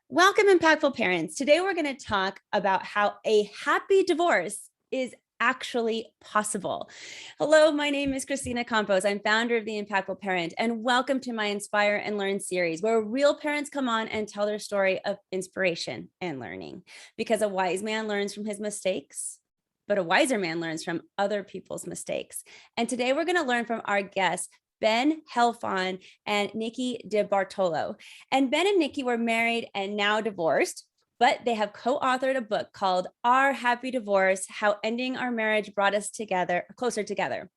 Welcome, impactful parents. Today, we're going to talk about how a happy divorce is actually possible. Hello, my name is Christina Campos. I'm founder of The Impactful Parent, and welcome to my Inspire and Learn series, where real parents come on and tell their story of inspiration and learning. Because a wise man learns from his mistakes, but a wiser man learns from other people's mistakes. And today, we're going to learn from our guests, Ben Heldfond and Nikki Debartolo. And Ben and Nikki were married and now divorced, but they have co-authored a book called Our Happy Divorce: How Ending Our Marriage Brought Us Together, Closer Together.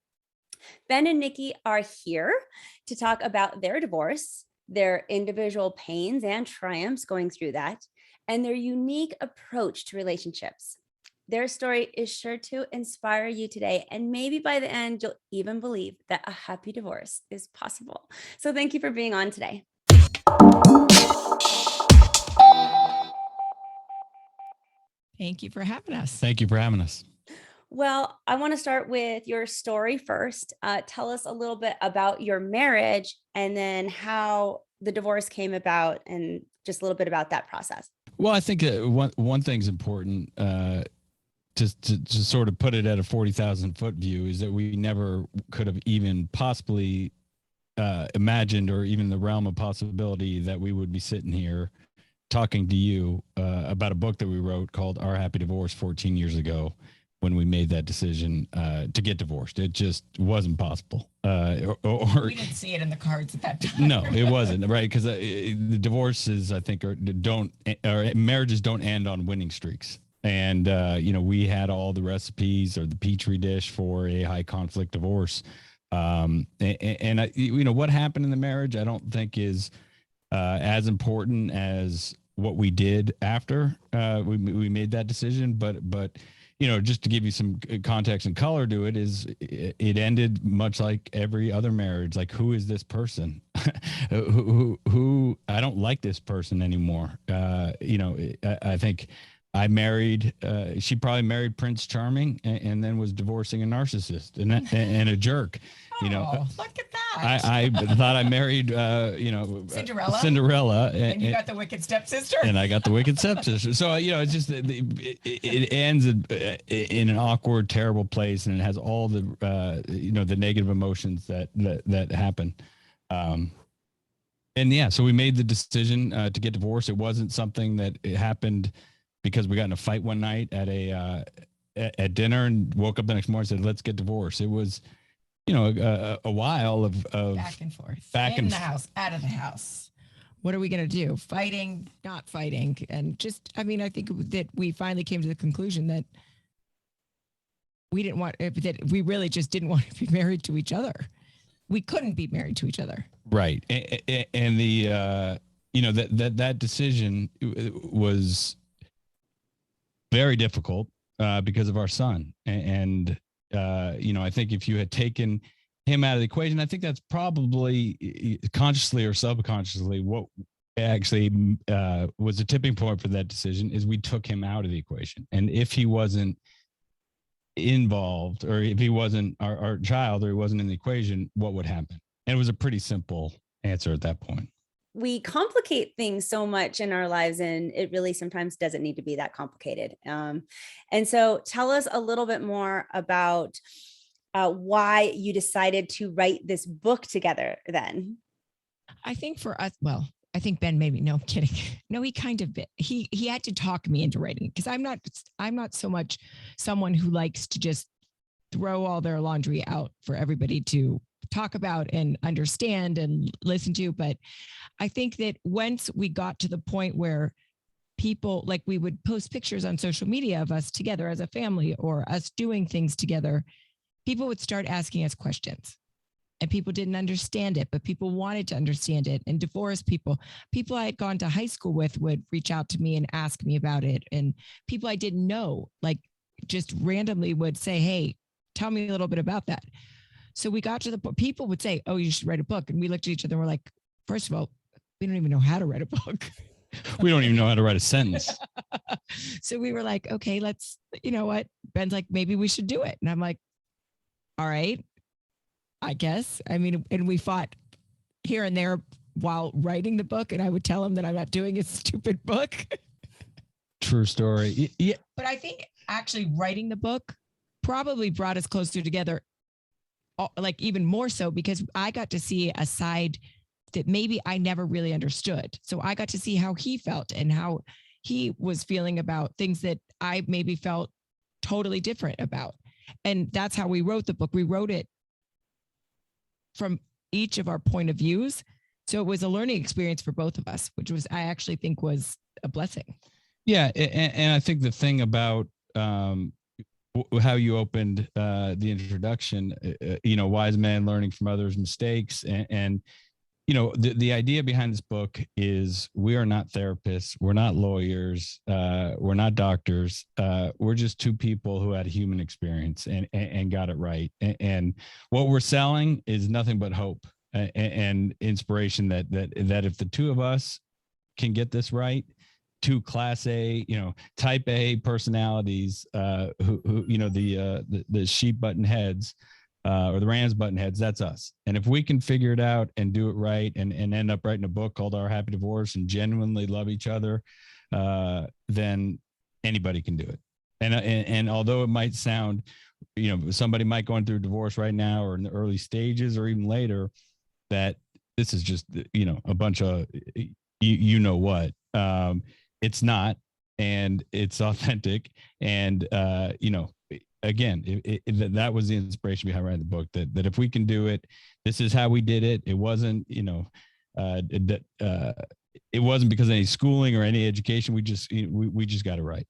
Ben and Nikki are here to talk about their divorce, their individual pains and triumphs going through that, and their unique approach to relationships. Their story is sure to inspire you today, and maybe by the end, you'll even believe that a happy divorce is possible. So thank you for being on today. Thank you for having us. Thank you for having us. Well, I want to start with your story first. Tell us a little bit about your marriage and then how the divorce came about and just a little bit about that process. Well, I think one thing's important to sort of put it at a 40,000 foot view is that we never could have even possibly imagined or even the realm of possibility that we would be sitting here talking to you about a book that we wrote called Our Happy Divorce 14 years ago when we made that decision to get divorced. It just wasn't possible. We didn't see it in the cards at that time. No, it wasn't, right? Because the divorces, I think, marriages don't end on winning streaks. And, we had all the recipes or the petri dish for a high conflict divorce. What happened in the marriage, I don't think is as important as what we did after we made that decision. But just to give you some context and color to it, it ended much like every other marriage. Like, who is this person? who I don't like this person anymore. I think I married, she probably married Prince Charming and then was divorcing a narcissist and a jerk. Look at that. I thought I married, Cinderella. And you got the wicked stepsister. And I got the wicked stepsister. So, it's just, it ends in an awkward, terrible place. And it has all the, the negative emotions that happen. So we made the decision to get divorced. It wasn't something that happened because we got in a fight one night at dinner and woke up the next morning and said, let's get divorced. It was, a while of back and forth, in the house, out of the house. What are we going to do? Fighting, not fighting. And I think that we finally came to the conclusion that that we really just didn't want to be married to each other. We couldn't be married to each other. Right. And the, that decision was very difficult because of our son. And I think if you had taken him out of the equation, I think that's probably consciously or subconsciously what actually was a tipping point for that decision is we took him out of the equation. And if he wasn't involved or if he wasn't our child or he wasn't in the equation, what would happen? And it was a pretty simple answer at that point. We complicate things so much in our lives, and it really sometimes doesn't need to be that complicated. And so tell us a little bit more about why you decided to write this book together then. I think for us, I think Ben maybe, no, I'm kidding. No, he kind of, he had to talk me into writing it because I'm not so much someone who likes to just throw all their laundry out for everybody to talk about and understand and listen to. But I think that once we got to the point where people, like, we would post pictures on social media of us together as a family or us doing things together, people would start asking us questions. And people didn't understand it, but people wanted to understand it. And divorced people I had gone to high school with would reach out to me and ask me about it. And people I didn't know, like, just randomly would say, hey, tell me a little bit about that. So we got to the point, people would say, oh, you should write a book. And we looked at each other and we're like, first of all, we don't even know how to write a book. We don't even know how to write a sentence. So we were like, okay, let's, you know what? Ben's like, maybe we should do it. And I'm like, all right, I guess. I mean, and we fought here and there while writing the book, and I would tell him that I'm not doing a stupid book. True story. Yeah. But I think actually writing the book probably brought us closer together, like even more so, because I got to see a side that maybe I never really understood. So I got to see how he felt and how he was feeling about things that I maybe felt totally different about. And that's how we wrote the book. We wrote it from each of our point of views. So it was a learning experience for both of us, which was, I actually think, was a blessing. Yeah. And I think the thing about how you opened the introduction, wise man learning from others' mistakes. And the idea behind this book is we are not therapists. We're not lawyers. We're not doctors. We're just two people who had a human experience and got it right. And what we're selling is nothing but hope and inspiration that if the two of us can get this right, two class A, type A personalities, who the sheep button heads, or the Rams button heads, that's us. And if we can figure it out and do it right and end up writing a book called Our Happy Divorce and genuinely love each other, then anybody can do it. And although it might sound, somebody might going through a divorce right now or in the early stages or even later, that this is just, a bunch of, what, it's not, and it's authentic. And, again, that was the inspiration behind writing the book, that if we can do it, this is how we did it. It wasn't, it wasn't because of any schooling or any education. We just got it right.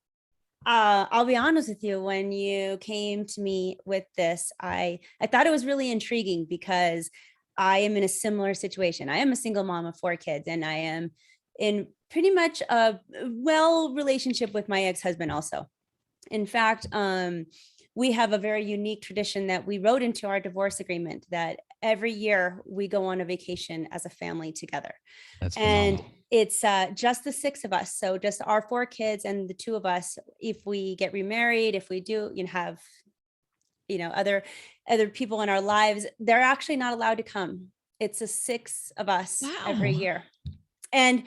I'll be honest with you. When you came to me with this, I thought it was really intriguing because I am in a similar situation. I am a single mom of 4 kids, and I am in pretty much a relationship with my ex-husband also. In fact, we have a very unique tradition that we wrote into our divorce agreement that every year we go on a vacation as a family together. That's and phenomenal. It's just the 6 of us. So just our 4 kids and the 2 of us. If we get remarried, if we do, have, other people in our lives, they're actually not allowed to come. It's a 6 of us every year. And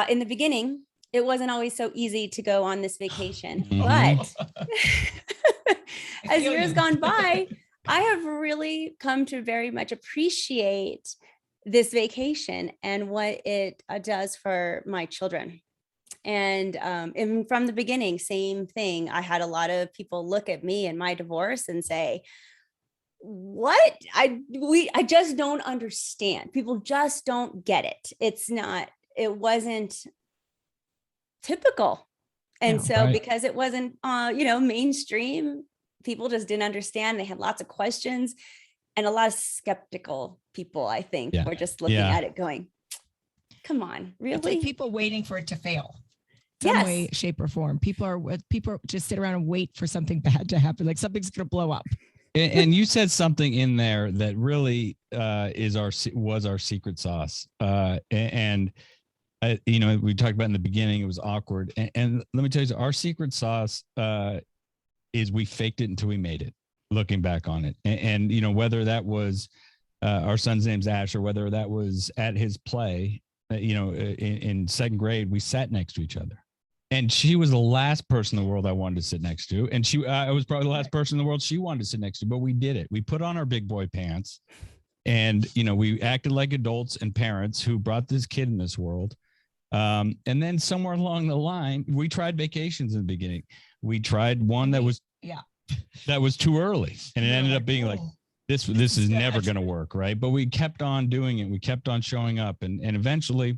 in the beginning, it wasn't always so easy to go on this vacation, but as years gone by, I have really come to very much appreciate this vacation and what it does for my children. And from the beginning, same thing. I had a lot of people look at me and my divorce and say, what? I just don't understand. People just don't get it. It wasn't typical. And because it wasn't, mainstream, people just didn't understand. They had lots of questions, and a lot of skeptical people, I think, were just looking at it going, come on, really? It's like people waiting for it to fail. Some way, shape, or form. People just sit around and wait for something bad to happen. Like something's going to blow up. And you said something in there that really was our secret sauce. We talked about in the beginning, it was awkward. And let me tell you, our secret sauce is we faked it until we made it, looking back on it. And whether that was our son's name's Asher, whether that was at his play, in 2nd grade, we sat next to each other. And she was the last person in the world I wanted to sit next to. And I was probably the last person in the world she wanted to sit next to, but we did it. We put on our big boy pants and, we acted like adults and parents who brought this kid in this world. And then somewhere along the line, we tried vacations in the beginning. We tried one that was too early, and it ended up being like, this is never going to work. Right. But we kept on doing it. We kept on showing up, and eventually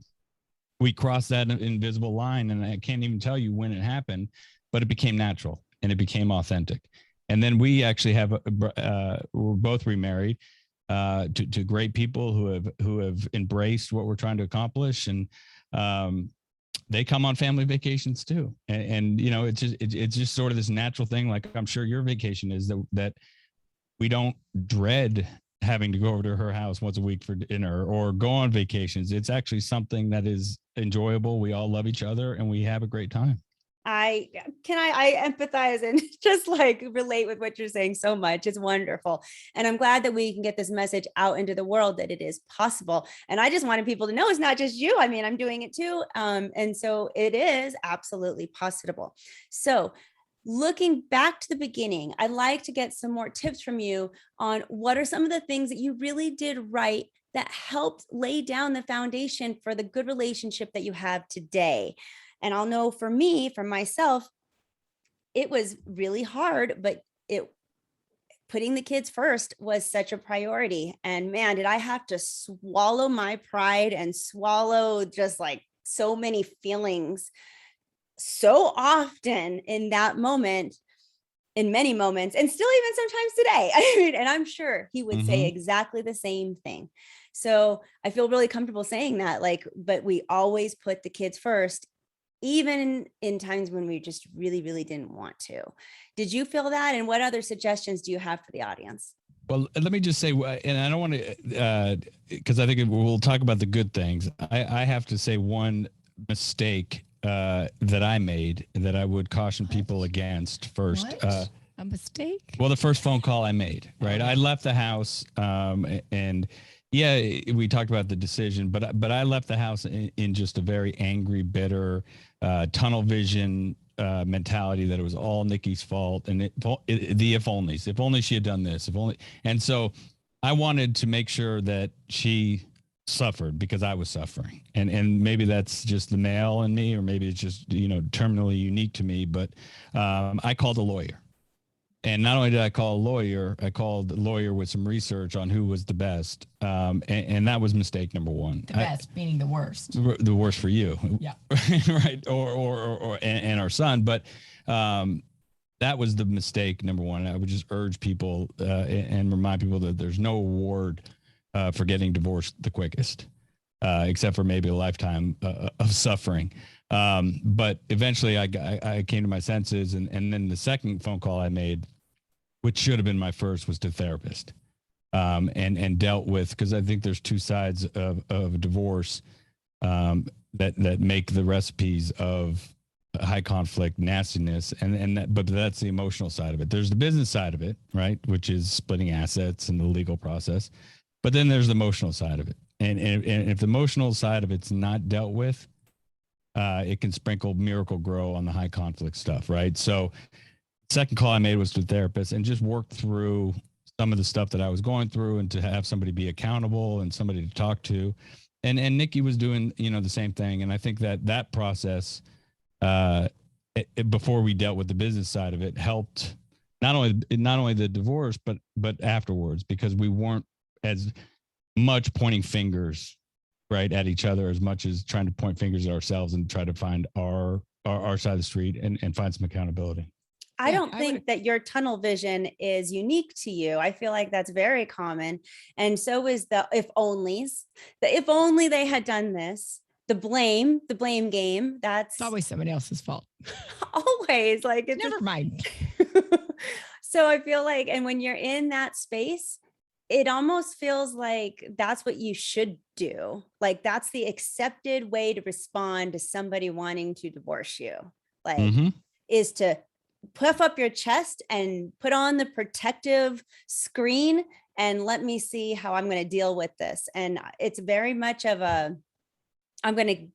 we crossed that invisible line. And I can't even tell you when it happened, but it became natural and it became authentic. And then we actually we're both remarried to great people who have embraced what we're trying to accomplish. And they come on family vacations too. And it's just sort of this natural thing. Like I'm sure your vacation is that we don't dread having to go over to her house once a week for dinner or go on vacations. It's actually something that is enjoyable. We all love each other and we have a great time. I empathize and just like relate with what you're saying so much. It's wonderful. And I'm glad that we can get this message out into the world that it is possible. And I just wanted people to know it's not just you. I mean, I'm doing it too. And so it is absolutely possible. So looking back to the beginning, I'd like to get some more tips from you on what are some of the things that you really did right that helped lay down the foundation for the good relationship that you have today. And I'll know for me, for myself, it was really hard, but putting the kids first was such a priority. And man, did I have to swallow my pride and swallow just like so many feelings so often in that moment, in many moments, and still even sometimes today. I mean, and I'm sure he would say exactly the same thing. So I feel really comfortable saying that, like, but we always put the kids first, even in times when we just really, really didn't want to. Did you feel that? And what other suggestions do you have for the audience? Well, let me just say, and I don't want to, because I think we'll talk about the good things. I have to say one mistake that I made that I would caution people against first. A mistake? Well, the first phone call I made, right? I left the house, and yeah, we talked about the decision, but I left the house in just a very angry, bitter, tunnel vision mentality that it was all Nikki's fault, and the if onlys, if only she had done this, if only, and so I wanted to make sure that she suffered because I was suffering, and maybe that's just the male in me, or maybe it's just terminally unique to me. But I called a lawyer. And not only did I call a lawyer, I called a lawyer with some research on who was the best. And that was mistake number one. The best, meaning the worst. The worst for you. Yeah. Right. Or and our son. But that was the mistake number one. I would just urge people and remind people that there's no award for getting divorced the quickest, except for maybe a lifetime of suffering. But eventually I came to my senses, and then the second phone call I made, which should have been my first, was to therapist, and dealt with, because I think there's two sides of divorce that make the recipes of high conflict nastiness, but that's the emotional side of it. There's the business side of it, right, which is splitting assets and the legal process, but then there's the emotional side of it, and if the emotional side of it's not dealt with, it can sprinkle miracle grow on the high conflict stuff, right? So second call I made was to a therapist and just work through some of the stuff that I was going through, and to have somebody be accountable and somebody to talk to. And Nikki was doing, the same thing. And I think that process, before we dealt with the business side of it, helped not only the divorce, but afterwards, because we weren't as much pointing fingers right at each other as much as trying to point fingers at ourselves and try to find our side of the street and find some accountability. I don't think that your tunnel vision is unique to you. I feel like that's very common. And so is the if onlys. The if only they had done this. The blame game. It's always somebody else's fault. Always. Like it's never mind. So I feel like, and when you're in that space, it almost feels like that's what you should do. Like that's the accepted way to respond to somebody wanting to divorce you. Like is to puff up your chest and put on the protective screen and let me see how I'm going to deal with this. And it's very much of I'm going to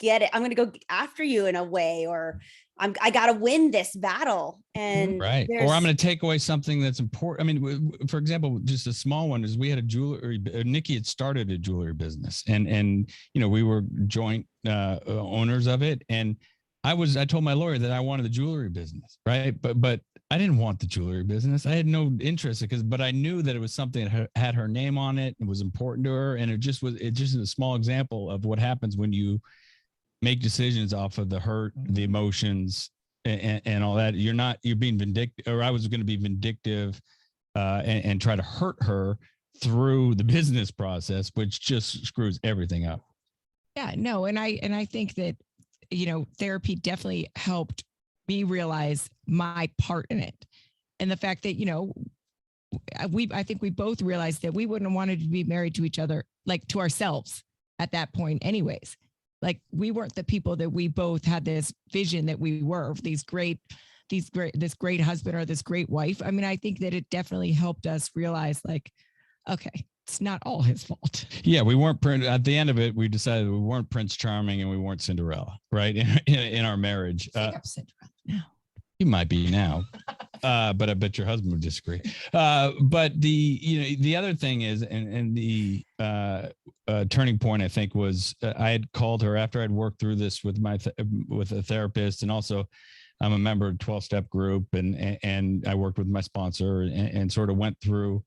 get it. I'm going to go after you in a way, or I got to win this battle. And right. Or I'm going to take away something that's important. I mean, for example, just a small one is we had a jewelry, Nikki had started a jewelry business, and we were joint owners of it. And I told my lawyer that I wanted the jewelry business, right? But I didn't want the jewelry business. I had no interest but I knew that it was something that had her name on it. It was important to her. And it just is a small example of what happens when you make decisions off of the hurt, the emotions, and all that. You're being vindictive, or I was going to be vindictive and try to hurt her through the business process, which just screws everything up. Yeah, no. And I think that, therapy definitely helped me realize my part in it. And the fact that, I think we both realized that we wouldn't have wanted to be married to each other, like to ourselves at that point anyways. Like we weren't the people that we both had this vision that we were, this great husband or this great wife. I mean, I think that it definitely helped us realize like, okay, it's not all his fault. Yeah, we weren't at the end of it. We decided we weren't Prince Charming and we weren't Cinderella, right? In our marriage. I think I'm Cinderella now. You might be now, but I bet your husband would disagree. But the other thing is, and the turning point I think was I had called her after I'd worked through this with with a therapist, and also I'm a member of 12-step group, and I worked with my sponsor and sort of went through,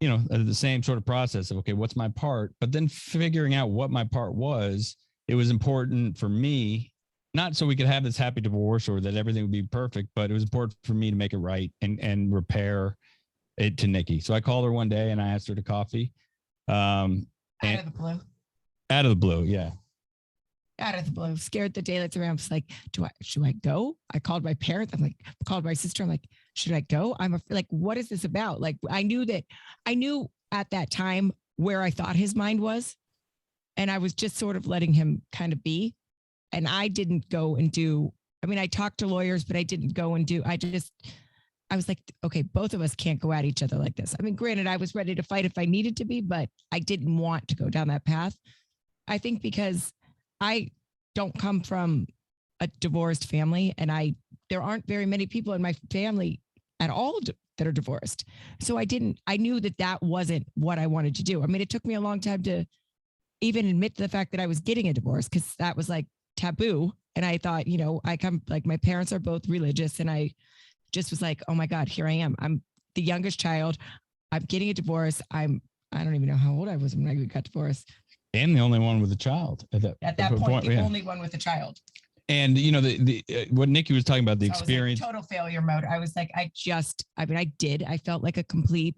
the same sort of process of, okay, what's my part? But then figuring out what my part was, it was important for me, not so we could have this happy divorce or that everything would be perfect, but it was important for me to make it right and repair it to Nikki. So I called her one day and I asked her to coffee. Out of the blue. Out of the blue, yeah. Out of the blue, scared the daylights around. I was like, should I go? I called my parents. Called my sister. I'm like, should I go? Like, what is this about? Like, I knew at that time where I thought his mind was. And I was just sort of letting him kind of be. And I didn't go and I talked to lawyers, but I didn't go and I was like, okay, both of us can't go at each other like this. I mean, granted, I was ready to fight if I needed to be, but I didn't want to go down that path. I think because I don't come from a divorced family, and there aren't very many people in my family at all that are divorced. So I knew that wasn't what I wanted to do. I mean, it took me a long time to even admit to the fact that I was getting a divorce, because that was like taboo. And I thought, my parents are both religious, and I just was like, oh my God, here I am. I'm the youngest child. I'm getting a divorce. I don't even know how old I was when I got divorced. And the only one with a child at that point, the only one with a child. And what Nikki was talking about, the experience, total failure mode. I was like, I felt like a complete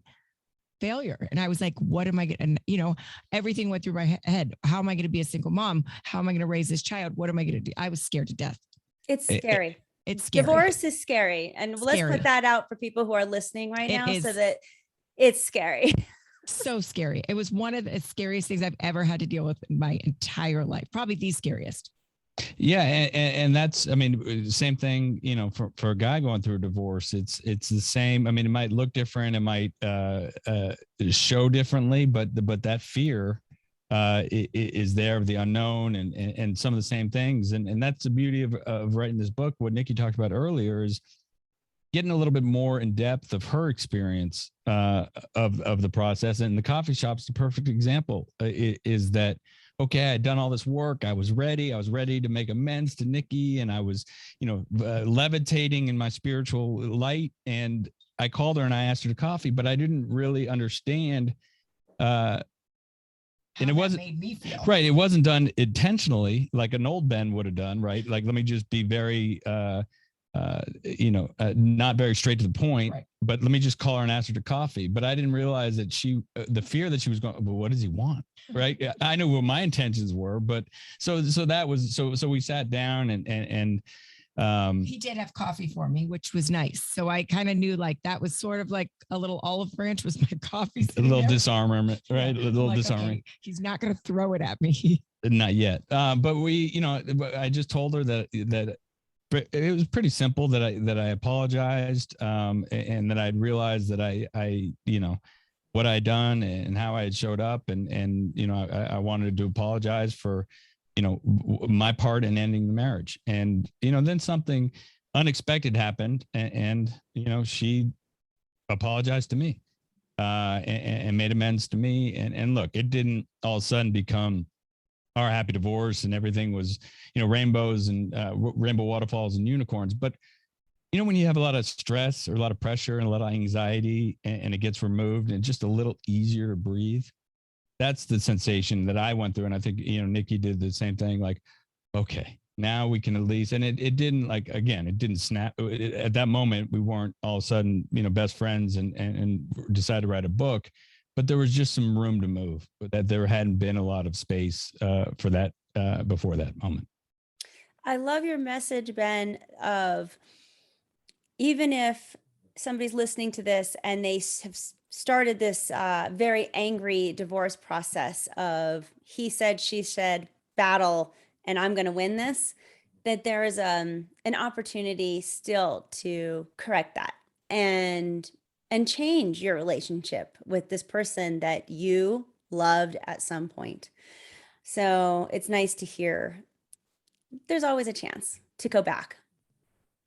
failure. And I was like, what am I going to, everything went through my head. How am I going to be a single mom? How am I going to raise this child? What am I going to do? I was scared to death. It's scary. It's scary. Divorce is scary. And let's put that out for people who are listening right now, so that it's scary. So scary. It was one of the scariest things I've ever had to deal with in my entire life. Probably the scariest. Yeah. And that's, same thing, for a guy going through a divorce, it's the same. I mean, it might look different. It might show differently, but that fear is there of the unknown and some of the same things. And that's the beauty of writing this book. What Nikki talked about earlier is getting a little bit more in depth of her experience of the process. And the coffee shop's the perfect example. Is that, okay, I'd done all this work. I was ready to make amends to Nikki, and I was, levitating in my spiritual light. And I called her and I asked her to coffee, but I didn't really understand. And it wasn't made me feel. Right. It wasn't done intentionally like an old Ben would have done. Right. Like, let me just be very, not very straight to the point, right, but let me just call her and ask her to coffee. But I didn't realize that the fear that she was going, but what does he want? Right. I knew what my intentions were, but so that was, so we sat down and he did have coffee for me, which was nice. So I kind of knew like that was sort of like a little olive branch was my coffee. A little disarmament, right? A little disarming. Okay, he's not going to throw it at me. Not yet. But I just told her that it was pretty simple, that I apologized, and that I'd realized that I what I'd done and how I had showed up, and I wanted to apologize for my part in ending the marriage. And then something unexpected happened, and she apologized to me and made amends to me. And look, it didn't all of a sudden become our happy divorce and everything was rainbows and rainbow waterfalls and unicorns. But when you have a lot of stress or a lot of pressure and a lot of anxiety, and it gets removed and it's just a little easier to breathe, that's the sensation that I went through. And I think Nikki did the same thing. Like, okay, now we can at least, and it didn't, like, again, it didn't snap. At that moment, we weren't all of a sudden best friends and decided to write a book. But there was just some room to move, that there hadn't been a lot of space for that before that moment. I love your message, Ben, of even if somebody's listening to this and they have started this very angry divorce process of he said, she said battle, and I'm going to win this, that there is an opportunity still to correct that and change your relationship with this person that you loved at some point. So it's nice to hear there's always a chance to go back.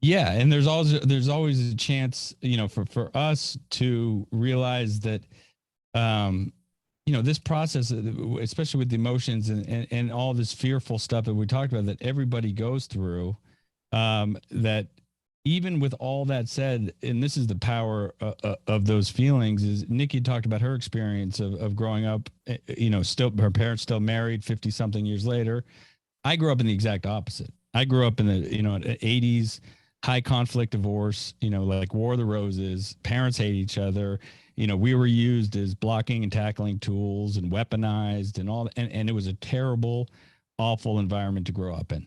Yeah, and there's always a chance, for us to realize that, this process, especially with the emotions and all this fearful stuff that we talked about that everybody goes through, that even with all that said, and this is the power of those feelings, is Nikki talked about her experience of growing up, still her parents still married 50 something years later. I grew up in the exact opposite. I grew up in the, 80s, high conflict divorce, like War of the Roses, parents hate each other. We were used as blocking and tackling tools and weaponized and all, and it was a terrible, awful environment to grow up in.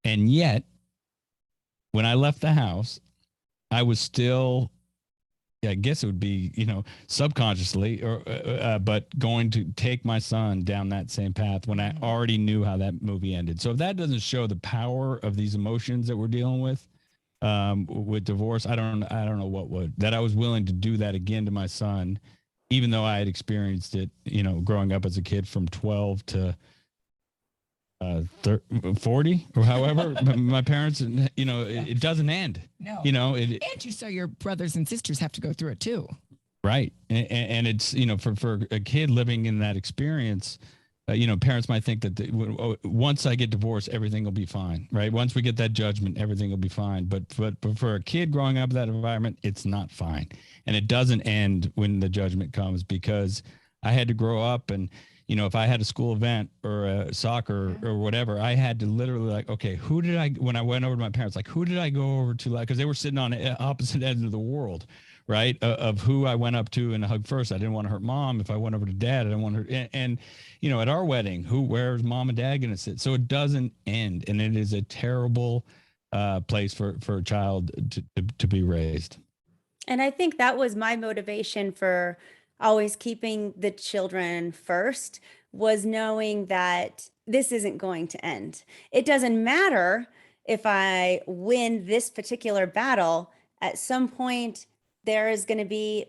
And yet, when I left the house, I was still, I guess it would be, subconsciously, but going to take my son down that same path when I already knew how that movie ended. So if that doesn't show the power of these emotions that we're dealing with divorce, I don't know what would. That I was willing to do that again to my son, even though I had experienced it, growing up as a kid from 12 to 40 or however. My parents, it doesn't end. No. And you saw your brothers and sisters have to go through it too. Right. And it's, for a kid living in that experience, parents might think that once I get divorced, everything will be fine. Right. Once we get that judgment, everything will be fine. But for a kid growing up in that environment, it's not fine. And it doesn't end when the judgment comes, because I had to grow up and, if I had a school event or a soccer or whatever, I had to literally okay, when I went over to my parents, who did I go over to? Because they were sitting on opposite ends of the world, right? Of who I went up to and hug first. I didn't want to hurt mom. If I went over to dad, I didn't want to hurt. And at our wedding, where's mom and dad going to sit? So it doesn't end. And it is a terrible place for a child to be raised. And I think that was my motivation for always keeping the children first, was knowing that this isn't going to end. It doesn't matter if I win this particular battle, at some point there is going to be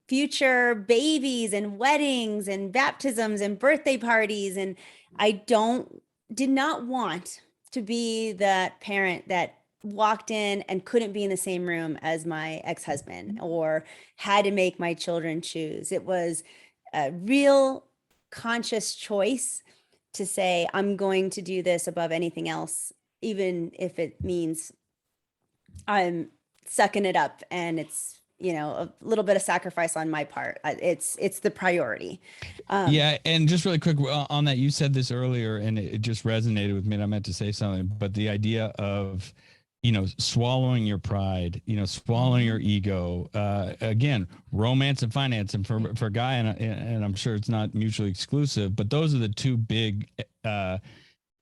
future babies and weddings and baptisms and birthday parties. And I did not want to be that parent that walked in and couldn't be in the same room as my ex-husband or had to make my children choose. It was a real conscious choice to say, I'm going to do this above anything else, even if it means I'm sucking it up and it's, a little bit of sacrifice on my part. It's the priority. Yeah. And just really quick on that, you said this earlier and it just resonated with me, and I meant to say something, but the idea of, swallowing your pride, swallowing your ego, again, romance and finance. And for a guy, and I'm sure it's not mutually exclusive, but those are the two big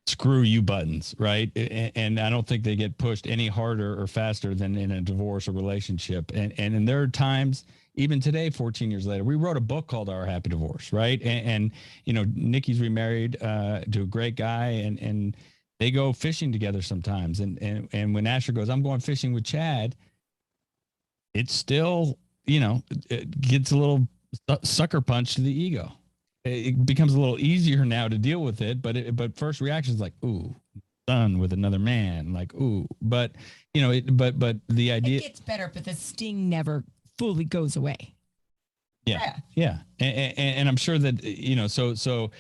screw you buttons, right? And I don't think they get pushed any harder or faster than in a divorce or relationship. And there are times, even today, 14 years later, we wrote a book called Our Happy Divorce, right? And Nikki's remarried to a great guy, and they go fishing together sometimes. And when Asher goes, I'm going fishing with Chad, it's still, it gets a little sucker punch to the ego. It becomes a little easier now to deal with it, but first reaction is like, ooh, son with another man, like, ooh, but but the idea, it gets better, but the sting never fully goes away. Yeah. And I'm sure that, so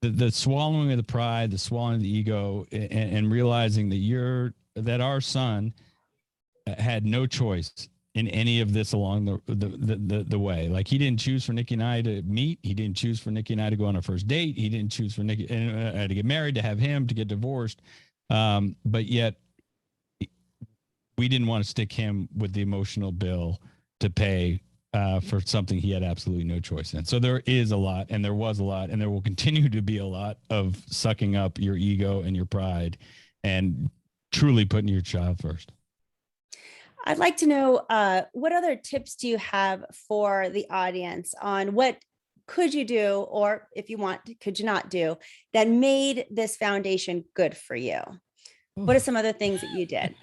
the swallowing of the pride, the swallowing of the ego, and realizing that our son had no choice in any of this along the way. Like, he didn't choose for Nikki and I to meet. He didn't choose for Nikki and I to go on our first date. He didn't choose for Nikki to get married, to have him, to get divorced. But yet we didn't want to stick him with the emotional bill to pay for something he had absolutely no choice in. So there is a lot, and there was a lot, and there will continue to be a lot of sucking up your ego and your pride and truly putting your child first. I'd like to know what other tips do you have for the audience on what could you do, or if you want, could you not do, that made this foundation good for you? What are some other things that you did?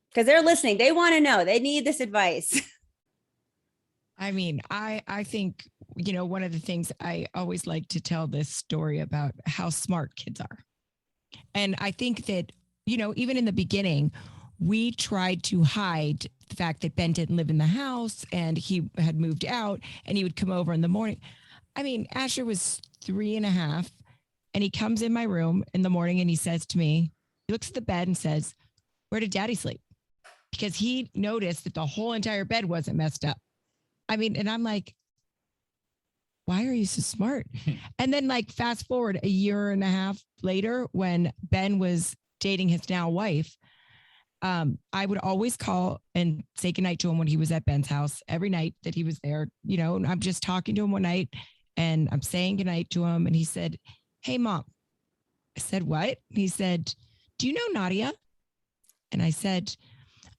Because they're listening. They want to know. They need this advice. I mean, I think, you know, one of the things I always like to tell this story about how smart kids are. And I think that, you know, even in the beginning, we tried to hide the fact that Ben didn't live in the house and he had moved out and he would come over in the morning. I mean, Asher was 3.5 and he comes in my room in the morning and he says to me, he looks at the bed and says, "Where did daddy sleep?" Because he noticed that the whole entire bed wasn't messed up. I mean, and I'm like, why are you so smart? And then like fast forward a year and a half later, when Ben was dating his now wife, I would always call and say goodnight to him when he was at Ben's house every night that he was there, you know, and I'm just talking to him one night and I'm saying goodnight to him. And he said, "Hey, Mom." I said, "What?" He said, "Do you know Nadia?" And I said,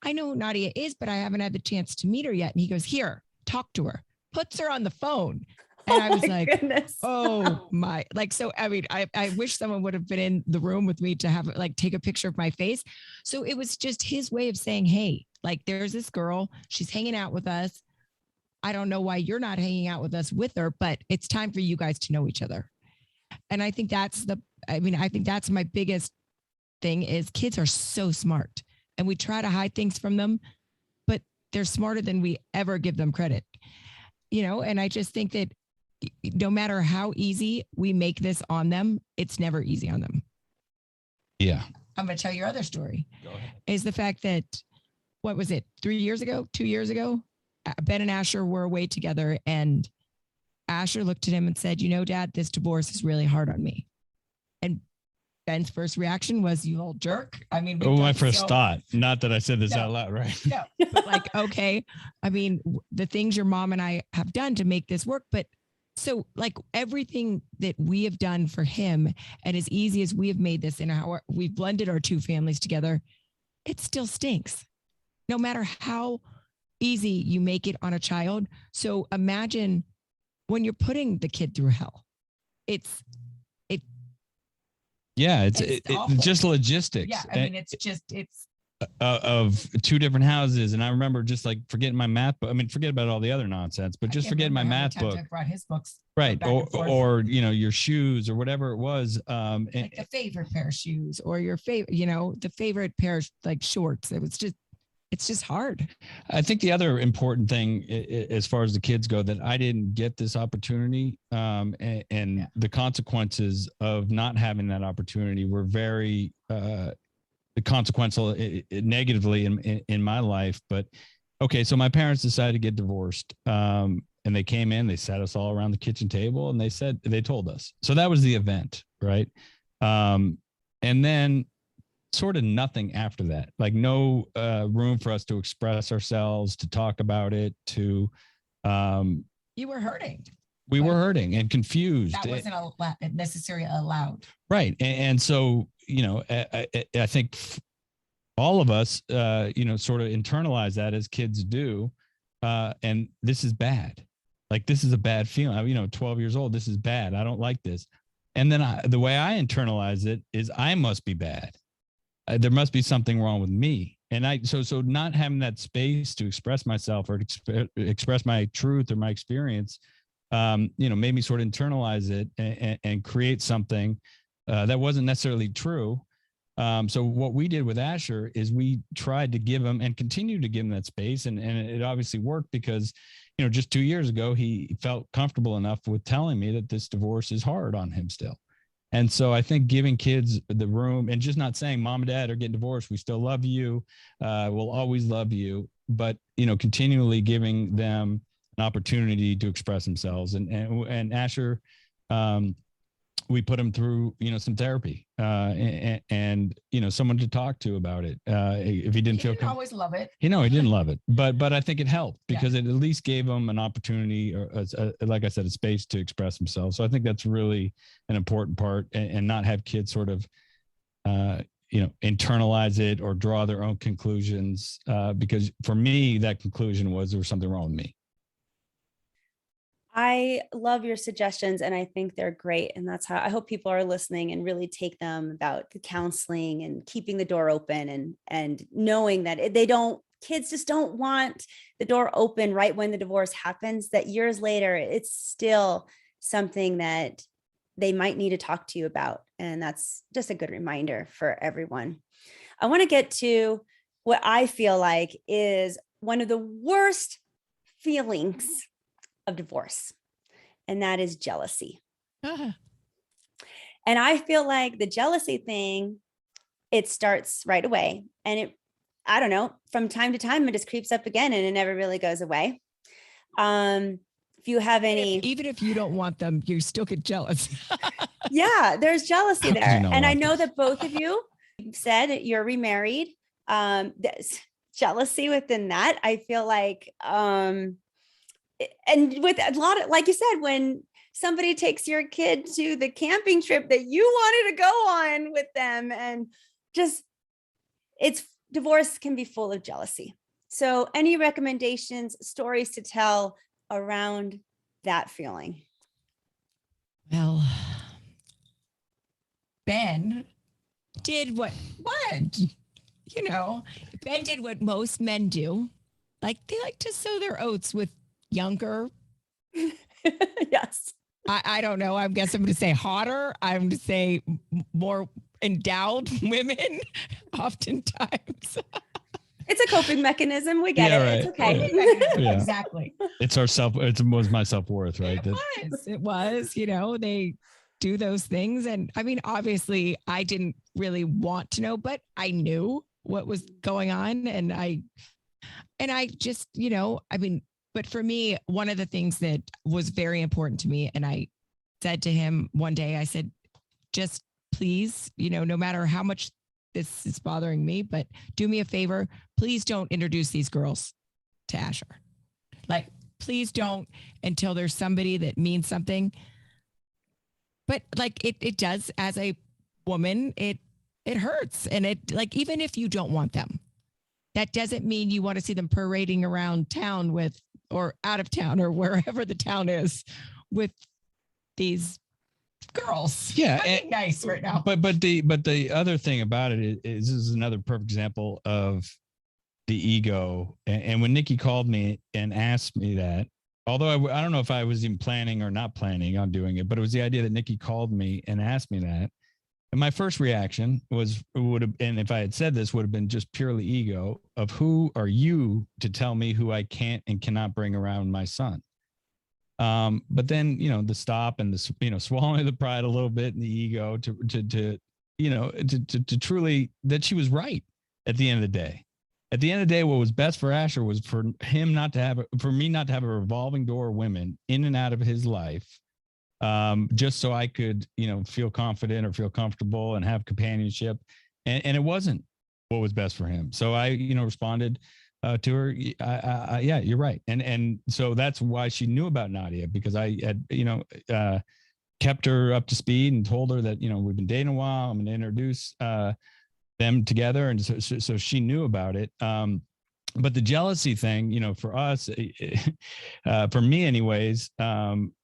"I know who Nadia is, but I haven't had the chance to meet her yet." And he goes, "Here, talk to her." Puts her on the phone. And I was like, goodness. oh my, like, so, I mean, I wish someone would have been in the room with me to have like, take a picture of my face. So it was just his way of saying, hey, like, there's this girl, she's hanging out with us. I don't know why you're not hanging out with us with her, but it's time for you guys to know each other. And I think I think that's my biggest thing is kids are so smart and we try to hide things from them, but they're smarter than we ever give them credit, you know? And I just think that no matter how easy we make this on them, it's never easy on them. Yeah. I'm going to tell your other story. Go ahead. Is the fact that, what was it, 2 years ago, Ben and Asher were away together and Asher looked at him and said, "You know, Dad, this divorce is really hard on me." And Ben's first reaction was, "You old jerk." I mean, my first thought, not that I said this out loud, right? No, but like, okay. I mean, the things your mom and I have done to make this work, but so like everything that we have done for him and as easy as we have made this and how we've blended our two families together, it still stinks no matter how easy you make it on a child. So imagine when you're putting the kid through hell, it's just logistics. Yeah. I mean, it's of two different houses. And I remember just like forgetting my math book. I mean, forget about all the other nonsense, but just forgetting my math book. I brought his books. Right. Or, you know, your shoes or whatever it was. Like the favorite pair of shoes or your favorite, you know, the favorite pair of like shorts. It's just hard. I think the other important thing as far as the kids go that I didn't get this opportunity the consequences of not having that opportunity were very consequential negatively in my life. But okay, so my parents decided to get divorced and they came in, they sat us all around the kitchen table and they told us. So that was the event, right? And then sort of nothing after that, like no room for us to express ourselves, to talk about it, to you were hurting. We were hurting and confused. That wasn't necessarily allowed. Right. And so, you know, I think all of us, you know, sort of internalize that as kids do. And this is bad. Like, this is a bad feeling. You know, 12 years old, this is bad. I don't like this. And then the way I internalize it is I must be bad. There must be something wrong with me. And so not having that space to express myself or express my truth or my experience, you know, made me sort of internalize it and create something that wasn't necessarily true. So what we did with Asher is we tried to give him and continue to give him that space. And it obviously worked because, you know, just 2 years ago, he felt comfortable enough with telling me that this divorce is hard on him still. And so I think giving kids the room and just not saying Mom and Dad are getting divorced, we still love you, we'll always love you, but, you know, continually giving them an opportunity to express themselves. And Asher, we put him through, you know, some therapy and, you know, someone to talk to about it. If he didn't always love it. You know, he didn't love it, but I think it helped because it at least gave him an opportunity or like I said, a space to express himself. So I think that's really an important part and not have kids sort of, you know, internalize it or draw their own conclusions. Because for me, that conclusion was there was something wrong with me. I love your suggestions and I think they're great. And that's how I hope people are listening and really take them about the counseling and keeping the door open and knowing that they don't, kids just don't want the door open right when the divorce happens, that years later, it's still something that they might need to talk to you about. And that's just a good reminder for everyone. I want to get to what I feel like is one of the worst feelings of divorce, and that is jealousy. Uh-huh. And I feel like the jealousy thing, it starts right away. And I don't know, from time to time, it just creeps up again and it never really goes away. If you have any, even if you don't want them, you still get jealous. yeah, there's jealousy How could you there. not And I want know this? that both of you said you're remarried. There's jealousy within that. I feel like, and with a lot of, like you said, when somebody takes your kid to the camping trip that you wanted to go on with them, and just, divorce can be full of jealousy. So any recommendations, stories to tell around that feeling? Well, Ben did what, Ben did what most men do. Like, they like to sow their oats with younger. Yes. I don't know. I guess I'm going to say hotter. I'm going to say more endowed women, oftentimes. It's a coping mechanism. We get Yeah, it. right. It's okay. Yeah. Exactly. It was my self-worth, right? It was, they do those things. And I mean, obviously I didn't really want to know, but I knew what was going on. And I just, but for me, one of the things that was very important to me, and I said to him one day, I said, just please, no matter how much this is bothering me, but do me a favor, please don't introduce these girls to Asher. Like, please don't, until there's somebody that means something. But like it does, as a woman, it hurts. And it, like, even if you don't want them, that doesn't mean you want to see them parading around town with, or out of town, or wherever the town is, with these girls. Yeah, nice right now. But the other thing about it is this is another perfect example of the ego. And when Nikki called me and asked me that, although I don't know if I was even planning or not planning on doing it, but it was the idea that Nikki called me and asked me that. And my first reaction would have, and if I had said this, would have been just purely ego of, who are you to tell me who I can't and cannot bring around my son? But then, the stop and the, swallowing the pride a little bit and the ego to truly, that she was right at the end of the day. At the end of the day, what was best for Asher was for me not to have a revolving door of women in and out of his life, just so I could, feel confident or feel comfortable and have companionship. And it wasn't what was best for him. So I, responded to her, yeah, you're right. And so that's why she knew about Nadia, because I had, kept her up to speed and told her that, we've been dating a while. I'm going to introduce them together. And so she knew about it. But the jealousy thing, for us, for me anyways,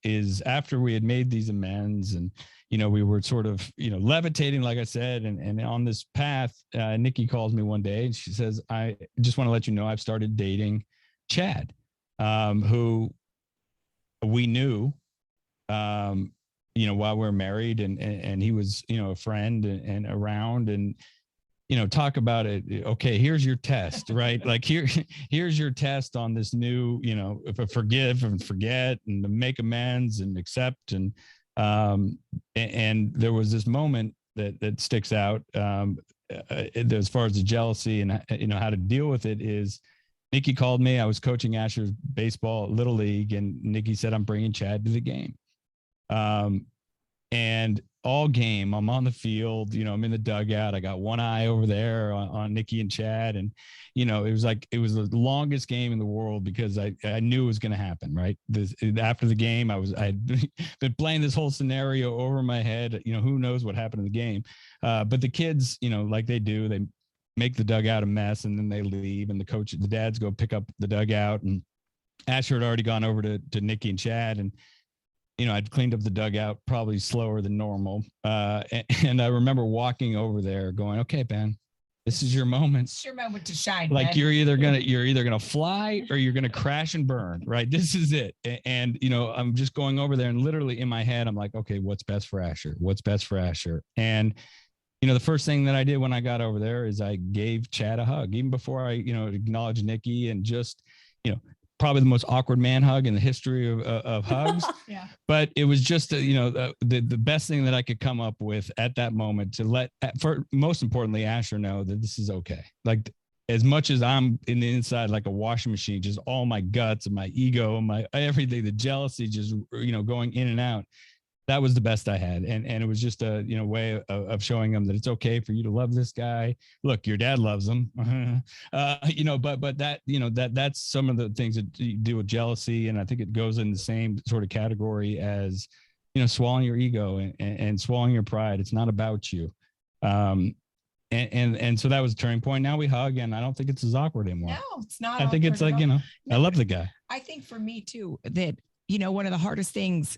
is after we had made these amends and, we were sort of, levitating, like I said, and on this path, Nikki calls me one day and she says, I just want to let you know, I've started dating Chad, who we knew, while we're married, and he was, a friend and around, and, talk about it. Okay, here's your test, right? Like here's your test on this new, forgive and forget and make amends and accept. And there was this moment that sticks out, as far as the jealousy and, how to deal with it is, Nikki called me. I was coaching Asher's baseball little league, and Nikki said, I'm bringing Chad to the game. And all game, I'm on the field, I'm in the dugout. I got one eye over there on Nikki and Chad. And, it was the longest game in the world, because I knew it was going to happen, right? After the game, I'd been playing this whole scenario over my head. Who knows what happened in the game. But the kids, like they do, they make the dugout a mess and then they leave, and the dads go pick up the dugout, and Asher had already gone over to Nikki and Chad, and I'd cleaned up the dugout probably slower than normal. And I remember walking over there going, okay, Ben, this is your moment. It's your moment to shine. Like Ben. you're either gonna fly or you're gonna crash and burn, right? This is it. And I'm just going over there, and literally in my head, I'm like, okay, what's best for Asher? What's best for Asher? And the first thing that I did when I got over there is I gave Chad a hug, even before I acknowledged Nikki, and just probably the most awkward man hug in the history of hugs. Yeah. But it was just the best thing that I could come up with at that moment to let, for most importantly, Asher know that this is okay. Like, as much as I'm in the inside like a washing machine, just all my guts and my ego and my everything, the jealousy just going in and out. That was the best I had. And it was just a way of showing them that it's okay for you to love this guy. Look, your dad loves him. But that that's some of the things that you do with jealousy. And I think it goes in the same sort of category as swallowing your ego and swallowing your pride. It's not about you. And so that was a turning point. Now we hug, and I don't think it's as awkward anymore. No, it's not. I think it's like, I love the guy. I think for me too, that, one of the hardest things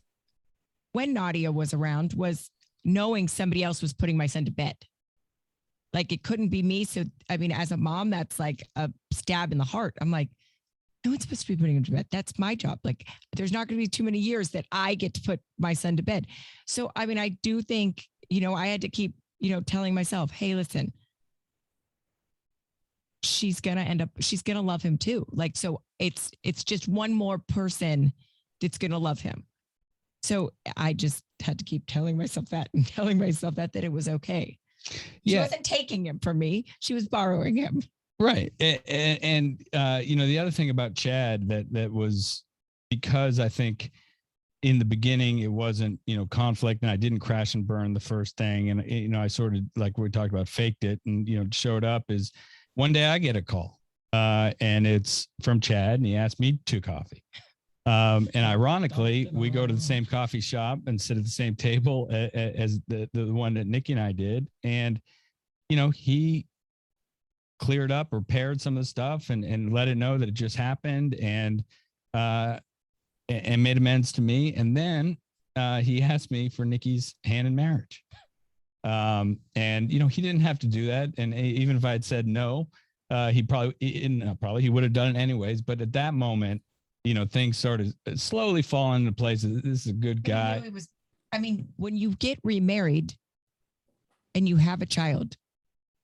when Nadia was around was knowing somebody else was putting my son to bed. Like, it couldn't be me. So, I mean, as a mom, that's like a stab in the heart. I'm like, no one's supposed to be putting him to bed. That's my job. Like, there's not going to be too many years that I get to put my son to bed. So, I mean, I do think, I had to keep, telling myself, hey, listen, she's going to love him too. Like, so it's just one more person that's going to love him. So I just had to keep telling myself that it was okay. She wasn't taking him from me. She was borrowing him. Right. And the other thing about Chad that was, because I think in the beginning it wasn't, conflict, and I didn't crash and burn the first thing. And, I sort of, like we talked about, faked it and, showed up, is one day I get a call and it's from Chad, and he asked me to coffee. And ironically, we go to the same coffee shop and sit at the same table as the one that Nikki and I did. And, he cleared up, repaired some of the stuff and let it know that it just happened, and made amends to me. And then he asked me for Nikki's hand in marriage. And, he didn't have to do that. And even if I had said no, he would have done it anyways. But at that moment, things started slowly falling into place. This is a good guy. When you get remarried and you have a child,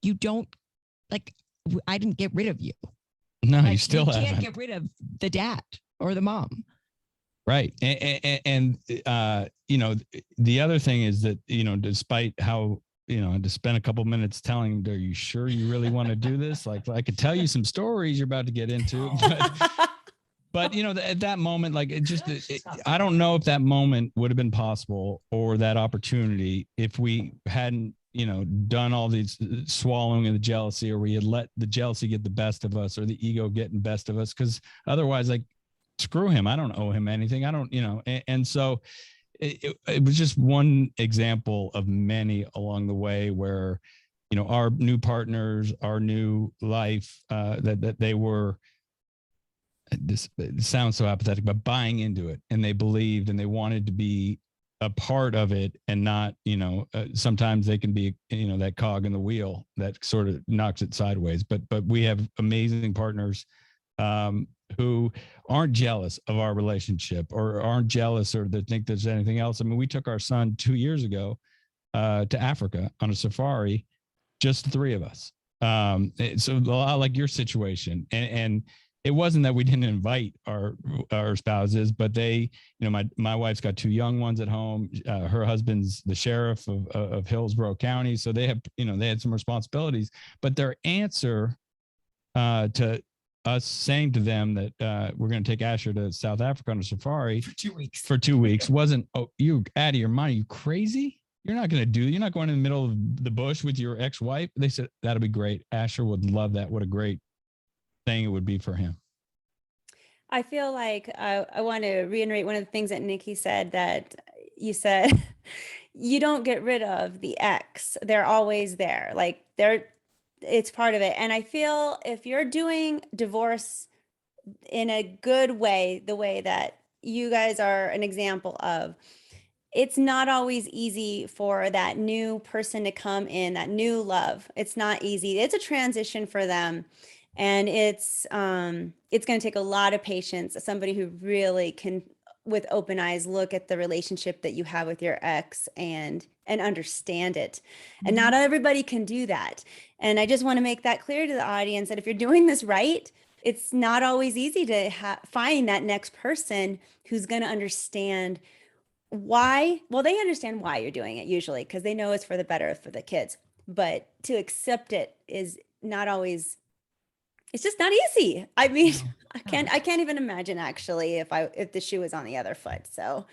you don't, like, I didn't get rid of you. No, like, you still can't get rid of the dad or the mom. Right. And the other thing is that, despite how, to spend a couple minutes telling him, are you sure you really want to do this? Like, I could tell you some stories you're about to get into, but at that moment, like, I don't know if that moment would have been possible, or that opportunity, if we hadn't, done all these swallowing of the jealousy, or we had let the jealousy get the best of us, or the ego getting best of us. Cause otherwise, like, screw him. I don't owe him anything. I don't, and so it was just one example of many along the way where, our new partners, our new life, that they were, this, it sounds so apathetic, but buying into it, and they believed, and they wanted to be a part of it, and not, sometimes they can be, that cog in the wheel that sort of knocks it sideways. But we have amazing partners who aren't jealous of our relationship, or aren't jealous, or that think there's anything else. I mean, we took our son 2 years ago to Africa on a safari, just the three of us. So a lot like your situation, and it wasn't that we didn't invite our spouses, but they, my wife's got 2 young ones at home. Her husband's the sheriff of Hillsborough County. So they have, they had some responsibilities, but their answer to us saying to them that we're going to take Asher to South Africa on a safari for 2 weeks wasn't, oh, you out of your mind. Are you crazy? You're not going in the middle of the bush with your ex-wife. They said, that'll be great. Asher would love that. What a great thing it would be for him. I feel like I want to reiterate one of the things that Nikki said, that you said, you don't get rid of the ex. They're always there. Like, it's part of it. And I feel if you're doing divorce in a good way, the way that you guys are an example of. It's not always easy for that new person to come in, that new love. It's not easy. It's a transition for them. And it's going to take a lot of patience, somebody who really can, with open eyes, look at the relationship that you have with your ex and understand it. And not everybody can do that. And I just want to make that clear to the audience that if you're doing this right, it's not always easy to find that next person who's going to understand why. Well, they understand why you're doing it usually because they know it's for the better for the kids. But to accept it is not always, it's just not easy. I mean, I can't even imagine actually if the shoe was on the other foot. So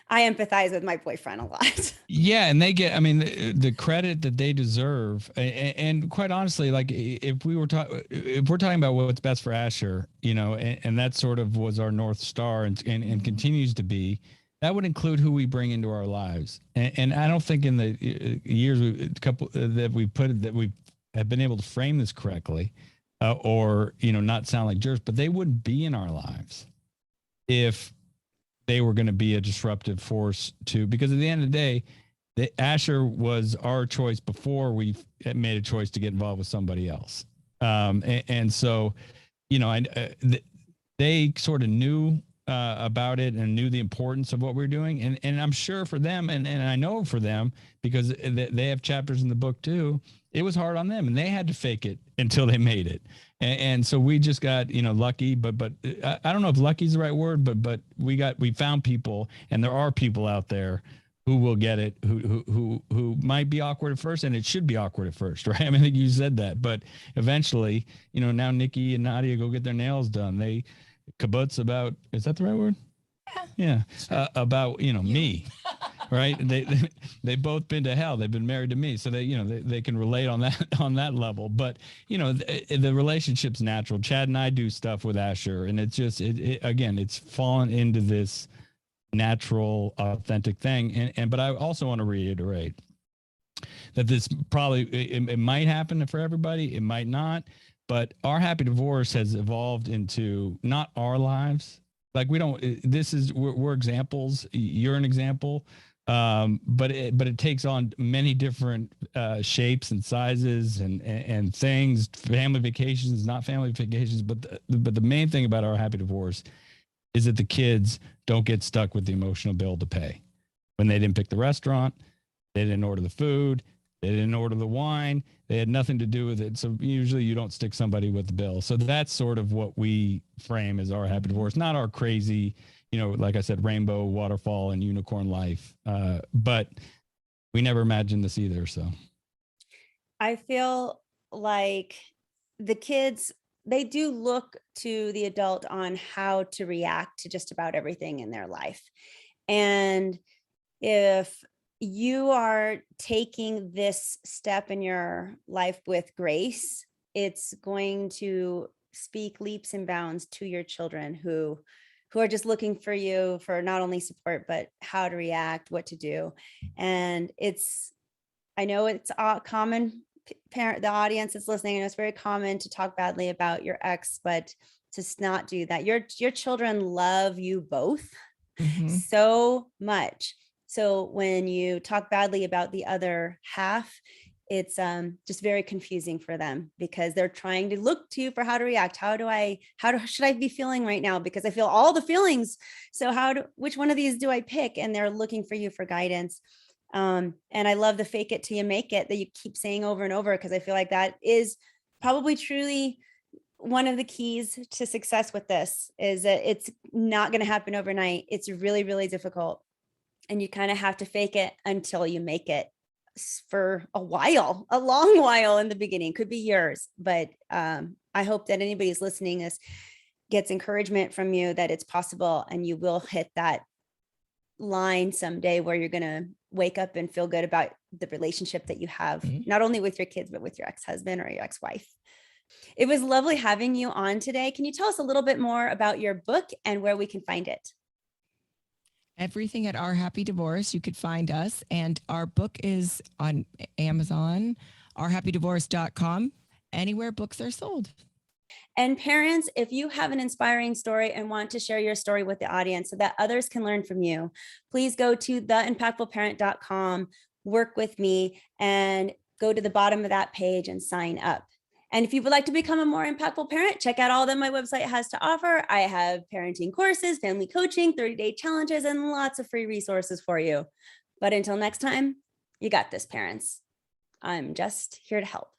I empathize with my boyfriend a lot. Yeah, and they get, I mean, the credit that they deserve, and quite honestly, like if we're talking about what's best for Asher, and that sort of was our North Star, and continues to be, that would include who we bring into our lives. And I don't think in the years that we have been able to frame this correctly, or not sound like jerks, but they wouldn't be in our lives if they were going to be a disruptive force because at the end of the day, Asher was our choice before we made a choice to get involved with somebody else. And so, they sort of knew about it and knew the importance of what we were doing. And I'm sure for them, and I know for them, because they have chapters in the book too, it was hard on them and they had to fake it until they made it. And so we just got, lucky, but I don't know if lucky is the right word, but we found people, and there are people out there who will get it, who might be awkward at first, and it should be awkward at first, right? I mean, I think you said that, but eventually, now Nikki and Nadia go get their nails done. They kibbutz about, is that the right word? Yeah. About, me, right? They've both been to hell. They've been married to me. So they can relate on that level, but the relationship's natural. Chad and I do stuff with Asher, and it's just, again, it's fallen into this natural, authentic thing. But I also want to reiterate that this probably, it might happen for everybody. It might not, but our happy divorce has evolved into not our lives. Like we're examples. You're an example. But it takes on many different shapes and sizes and things, family vacations, not family vacations. But the main thing about our happy divorce is that the kids don't get stuck with the emotional bill to pay. When they didn't pick the restaurant, they didn't order the food, they didn't order the wine, they had nothing to do with it. So usually you don't stick somebody with the bill. So that's sort of what we frame as our happy divorce, not our crazy, like I said, rainbow, waterfall, and unicorn life. But we never imagined this either. So I feel like the kids, they do look to the adult on how to react to just about everything in their life. And if you are taking this step in your life with grace, it's going to speak leaps and bounds to your children who are just looking for you for not only support, but how to react, what to do. And I know it's common, the audience is listening, and it's very common to talk badly about your ex, but to not do that. Your children love you both so much. So when you talk badly about the other half, it's just very confusing for them because they're trying to look to you for how to react. Should I be feeling right now? Because I feel all the feelings. So which one of these do I pick? And they're looking for you for guidance. And I love the fake it till you make it that you keep saying over and over, because I feel like that is probably truly one of the keys to success with this, is that it's not going to happen overnight. It's really, really difficult. And you kind of have to fake it until you make it for a long while in the beginning. Could be years, but I hope that anybody who's listening gets encouragement from you that it's possible, and you will hit that line someday where you're going to wake up and feel good about the relationship that you have, not only with your kids, but with your ex-husband or your ex-wife. It was lovely having you on today. Can you tell us a little bit more about your book and where we can find it? Everything at Our Happy Divorce. You could find us, and our book is on Amazon, ourhappydivorce.com, anywhere books are sold. And parents, if you have an inspiring story and want to share your story with the audience so that others can learn from you, please go to theimpactfulparent.com, work with me, and go to the bottom of that page and sign up. And if you would like to become a more impactful parent, check out all that my website has to offer. I have parenting courses, family coaching, 30-day challenges, and lots of free resources for you. But until next time, you got this, parents. I'm just here to help.